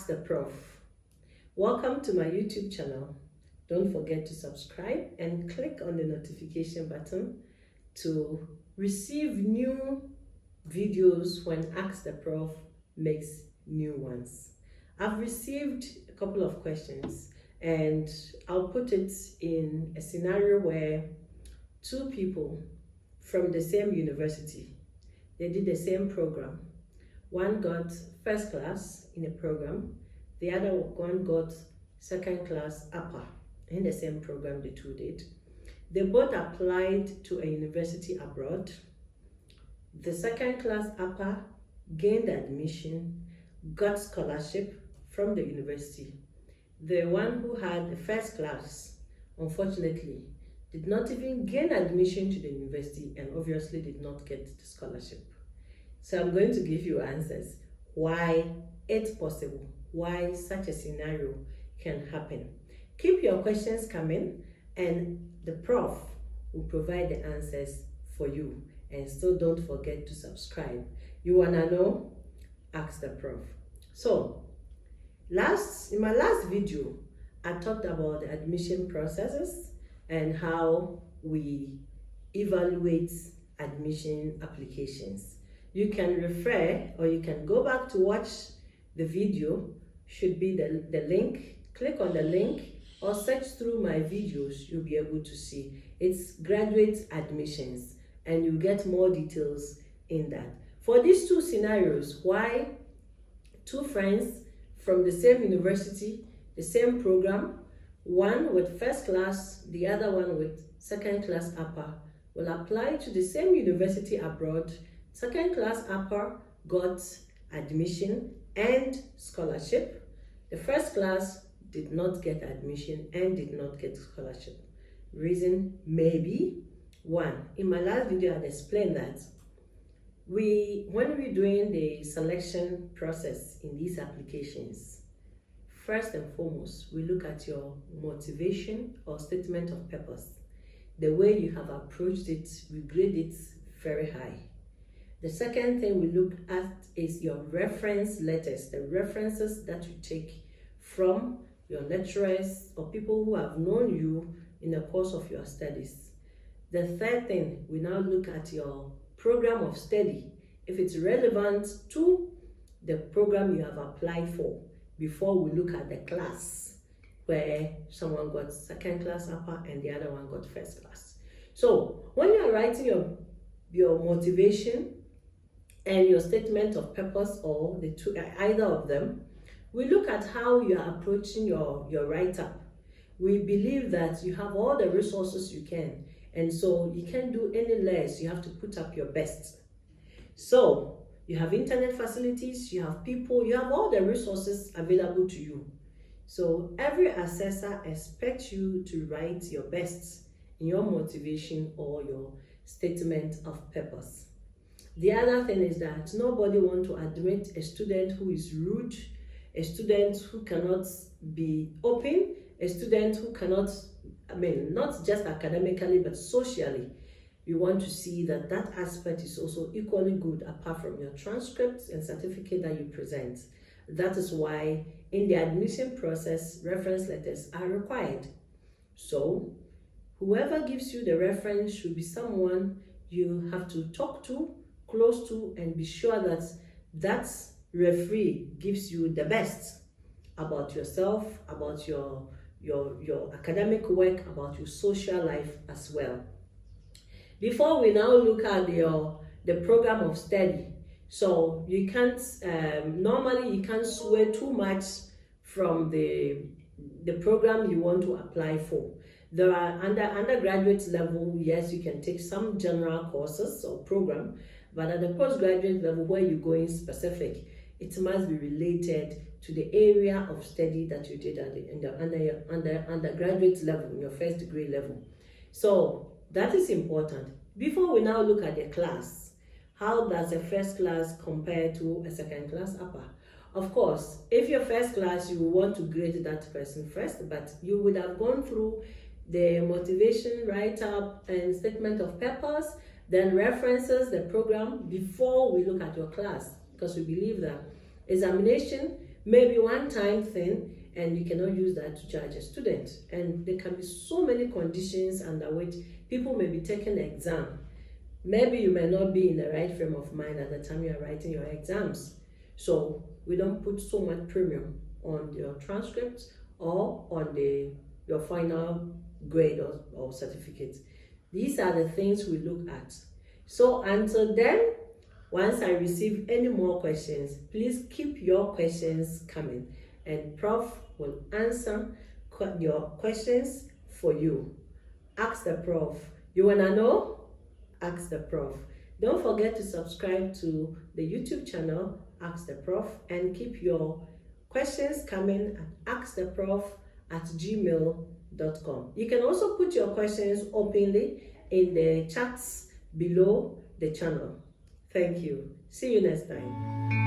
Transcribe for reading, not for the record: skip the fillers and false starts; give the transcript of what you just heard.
Ask the Prof. Welcome to my YouTube channel. Don't forget to subscribe and click on the notification button to receive new videos when Ask the Prof makes new ones. I've received a couple of questions and I'll put it in a scenario where two people from the same university, they did the same program. One got first class in a program, the other one got second class upper in the same program the two did. They both applied to a university abroad. The second class upper gained admission, got scholarship from the university. The one who had the first class, unfortunately, did not even gain admission to the university and obviously did not get the scholarship. So I'm going to give you answers why it's possible, why such a scenario can happen. Keep your questions coming and the prof will provide the answers for you. And still don't forget to subscribe. You wanna know? Ask the Prof. So, in my last video, I talked about the admission processes and how we evaluate admission applications. You can refer or you can go back to watch the video, should be the link. Click on the link or search through my videos, you'll be able to see. It's graduate admissions and you get more details in that. For these two scenarios, why two friends from the same university, the same program, one with first class, the other one with second class upper, will apply to the same university abroad. Second class upper got admission and scholarship. The first class did not get admission and did not get scholarship. Reason maybe one. In my last video, I explained that when we're doing the selection process in these applications, first and foremost, we look at your motivation or statement of purpose. The way you have approached it, we grade it very high. The second thing we look at is your reference letters, the references that you take from your lecturers or people who have known you in the course of your studies. The third thing, we now look at your program of study, if it's relevant to the program you have applied for, before we look at the class where someone got second class upper and the other one got first class. So when you are writing your motivation and your statement of purpose, or the two, either of them, we look at how you are approaching your write-up. We believe that you have all the resources you can, and so you can't do any less. You have to put up your best. So you have internet facilities, you have people, you have all the resources available to you. So every assessor expects you to write your best in your motivation or your statement of purpose. The other thing is that nobody wants to admit a student who is rude, a student who cannot be open, a student who cannot, not just academically, but socially. You want to see that that aspect is also equally good apart from your transcripts and certificate that you present. That is why in the admission process, reference letters are required. So whoever gives you the reference should be someone you have to talk to, close to, and be sure that that referee gives you the best about yourself, about your academic work, about your social life as well. Before we now look at the program of study, so you can't normally you can't sway too much from the program you want to apply for. There are undergraduate level, yes, you can take some general courses or program, but at the postgraduate level where you're going specific, it must be related to the area of study that you did in the undergraduate level, in your first degree level. So that is important. Before we now look at the class, how does a first class compare to a second class upper? Of course, if you're first class, you will want to grade that person first, but you would have gone through the motivation, write-up, and statement of purpose, then references, the program, before we look at your class, because we believe that examination maybe one-time thing, and you cannot use that to charge a student. And there can be so many conditions under which people may be taking the exam. Maybe you may not be in the right frame of mind at the time you are writing your exams. So we don't put so much premium on your transcripts or on your final grade or certificate. These are the things we look at. So until then, once I receive any more questions, please keep your questions coming, and Prof will answer your questions for you. Ask the Prof. You wanna know? Ask the Prof. Don't forget to subscribe to the YouTube channel, Ask the Prof, and keep your questions coming at asktheprof@gmail.com. You can also put your questions openly in the chats below the channel. Thank you. See you next time.